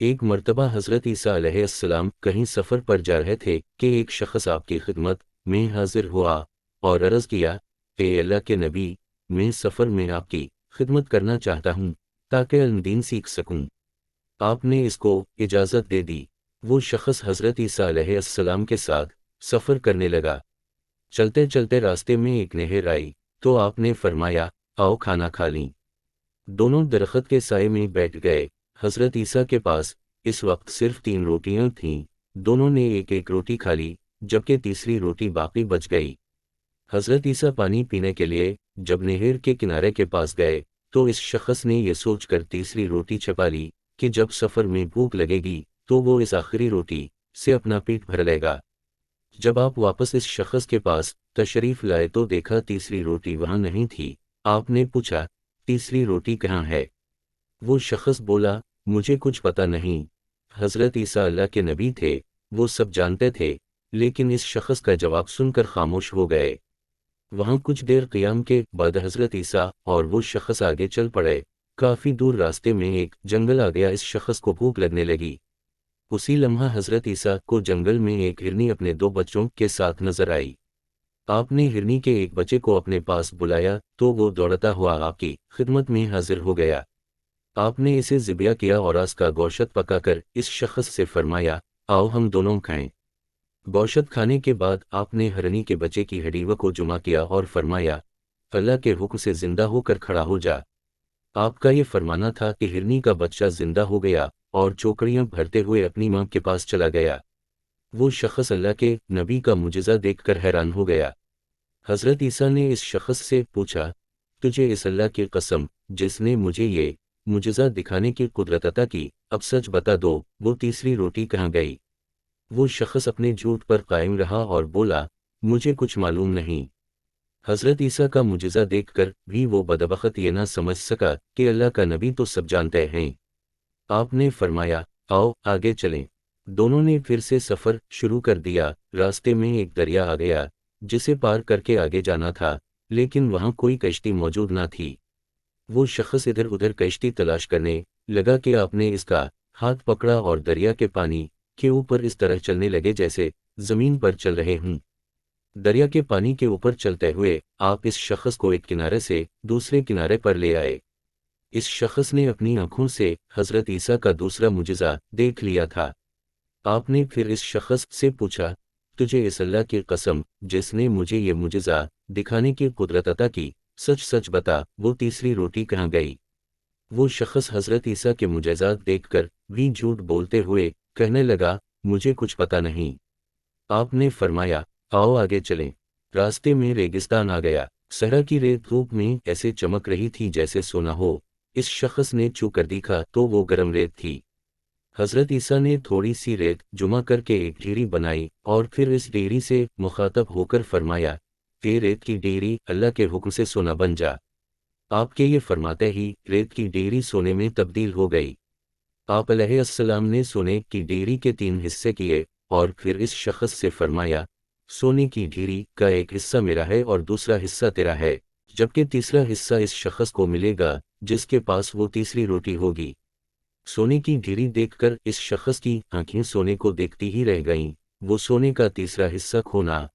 ایک مرتبہ حضرت عیسیٰ علیہ السلام کہیں سفر پر جا رہے تھے کہ ایک شخص آپ کی خدمت میں حاضر ہوا اور عرض کیا، اے اللہ کے نبی، میں سفر میں آپ کی خدمت کرنا چاہتا ہوں تاکہ علم دین سیکھ سکوں۔ آپ نے اس کو اجازت دے دی۔ وہ شخص حضرت عیسیٰ علیہ السلام کے ساتھ سفر کرنے لگا۔ چلتے چلتے راستے میں ایک نہر آئی تو آپ نے فرمایا، آؤ کھانا کھا لیں۔ دونوں درخت کے سائے میں بیٹھ گئے۔ حضرت عیسیٰ کے پاس اس وقت صرف 3 روٹیاں تھیں۔ دونوں نے ایک ایک روٹی کھا لی جبکہ تیسری روٹی باقی بچ گئی۔ حضرت عیسیٰ پانی پینے کے لیے جب نہر کے کنارے کے پاس گئے تو اس شخص نے یہ سوچ کر تیسری روٹی چھپا لی کہ جب سفر میں بھوک لگے گی تو وہ اس آخری روٹی سے اپنا پیٹ بھر لے گا۔ جب آپ واپس اس شخص کے پاس تشریف لائے تو دیکھا تیسری روٹی وہاں نہیں تھی۔ آپ نے پوچھا، تیسری روٹی کہاں ہے؟ وہ شخص بولا، مجھے کچھ پتہ نہیں۔ حضرت عیسیٰ اللہ کے نبی تھے، وہ سب جانتے تھے، لیکن اس شخص کا جواب سن کر خاموش ہو گئے۔ وہاں کچھ دیر قیام کے بعد حضرت عیسیٰ اور وہ شخص آگے چل پڑے۔ کافی دور راستے میں ایک جنگل آ گیا۔ اس شخص کو بھوک لگنے لگی۔ اسی لمحہ حضرت عیسیٰ کو جنگل میں ایک ہرنی اپنے 2 بچوں کے ساتھ نظر آئی۔ آپ نے ہرنی کے ایک بچے کو اپنے پاس بلایا تو وہ دوڑتا ہوا آپ کی خدمت میں حاضر ہو گیا۔ آپ نے اسے ذبح کیا اور اس کا گوشت پکا کر اس شخص سے فرمایا، آؤ ہم دونوں کھائیں۔ گوشت کھانے کے بعد آپ نے ہرنی کے بچے کی ہڈیوں کو جمع کیا اور فرمایا، اللہ کے حکم سے زندہ ہو کر کھڑا ہو جا۔ آپ کا یہ فرمانا تھا کہ ہرنی کا بچہ زندہ ہو گیا اور چوکڑیاں بھرتے ہوئے اپنی ماں کے پاس چلا گیا۔ وہ شخص اللہ کے نبی کا معجزہ دیکھ کر حیران ہو گیا۔ حضرت عیسیٰ نے اس شخص سے پوچھا، تجھے اس اللہ کی قسم جس نے مجھے یہ معجزہ دکھانے کی قدرت عطا کی، اب سچ بتا دو، وہ تیسری روٹی کہاں گئی؟ وہ شخص اپنے جھوٹ پر قائم رہا اور بولا، مجھے کچھ معلوم نہیں۔ حضرت عیسیٰ کا معجزہ دیکھ کر بھی وہ بدبخت یہ نہ سمجھ سکا کہ اللہ کا نبی تو سب جانتے ہیں۔ آپ نے فرمایا، آؤ آگے چلیں۔ دونوں نے پھر سے سفر شروع کر دیا۔ راستے میں ایک دریا آ گیا جسے پار کر کے آگے جانا تھا، لیکن وہاں کوئی کشتی موجود نہ تھی۔ وہ شخص ادھر ادھر کشتی تلاش کرنے لگا کہ آپ نے اس کا ہاتھ پکڑا اور دریا کے پانی کے اوپر اس طرح چلنے لگے جیسے زمین پر چل رہے ہوں۔ دریا کے پانی کے اوپر چلتے ہوئے آپ اس شخص کو ایک کنارے سے دوسرے کنارے پر لے آئے۔ اس شخص نے اپنی آنکھوں سے حضرت عیسیٰ کا دوسرا معجزہ دیکھ لیا تھا۔ آپ نے پھر اس شخص سے پوچھا، تجھے اس اللہ کی قسم جس نے مجھے یہ معجزہ دکھانے کی قدرت عطا کی، سچ سچ بتا، وہ تیسری روٹی کہاں گئی؟ وہ شخص حضرت عیسیٰ کے معجزات دیکھ کر بھی جھوٹ بولتے ہوئے کہنے لگا، مجھے کچھ پتہ نہیں۔ آپ نے فرمایا، آؤ آگے چلیں۔ راستے میں ریگستان آ گیا۔ صحرا کی ریت دھوپ میں ایسے چمک رہی تھی جیسے سونا ہو۔ اس شخص نے چھو کر دیکھا تو وہ گرم ریت تھی۔ حضرت عیسیٰ نے تھوڑی سی ریت جمع کر کے ایک ڈھیری بنائی اور پھر اس ڈھیری سے مخاطب ہو کر فرمایا، کہ ریت کی ڈھیری اللہ کے حکم سے سونا بن جا۔ آپ کے یہ فرماتے ہی ریت کی ڈھیری سونے میں تبدیل ہو گئی۔ آپ علیہ السلام نے سونے کی ڈھیری کے 3 حصے کیے اور پھر اس شخص سے فرمایا، سونے کی ڈھیری کا ایک حصہ میرا ہے اور دوسرا حصہ تیرا ہے، جبکہ تیسرا حصہ اس شخص کو ملے گا جس کے پاس وہ تیسری روٹی ہوگی۔ سونے کی ڈھیری دیکھ کر اس شخص کی آنکھیں سونے کو دیکھتی ہی رہ گئیں۔ وہ سونے کا تیسرا حصہ کھونا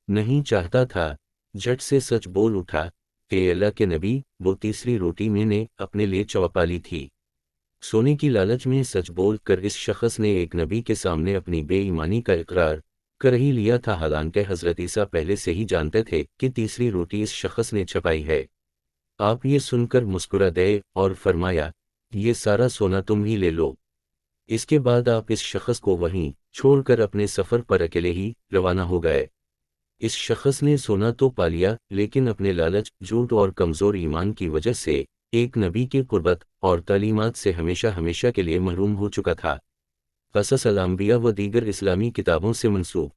نہیں چاہتا تھا۔ جھٹ سے سچ بول اٹھا، اے اللہ کے نبی، وہ تیسری روٹی میں نے اپنے لیے چوپا لی تھی۔ سونے کی لالچ میں سچ بول کر اس شخص نے ایک نبی کے سامنے اپنی بے ایمانی کا اقرار کر ہی لیا تھا، حالانکہ حضرت عیسیٰ پہلے سے ہی جانتے تھے کہ تیسری روٹی اس شخص نے چھپائی ہے۔ آپ یہ سن کر مسکرا دے اور فرمایا، یہ سارا سونا تم ہی لے لو۔ اس کے بعد آپ اس شخص کو وہیں چھوڑ کر اپنے سفر پر اکیلے ہی روانہ ہو گئے۔ اس شخص نے سونا تو پا لیا لیکن اپنے لالچ، جھوٹ اور کمزور ایمان کی وجہ سے ایک نبی کی قربت اور تعلیمات سے ہمیشہ ہمیشہ کے لیے محروم ہو چکا تھا۔ قصص الانبیاء و دیگر اسلامی کتابوں سے منسوب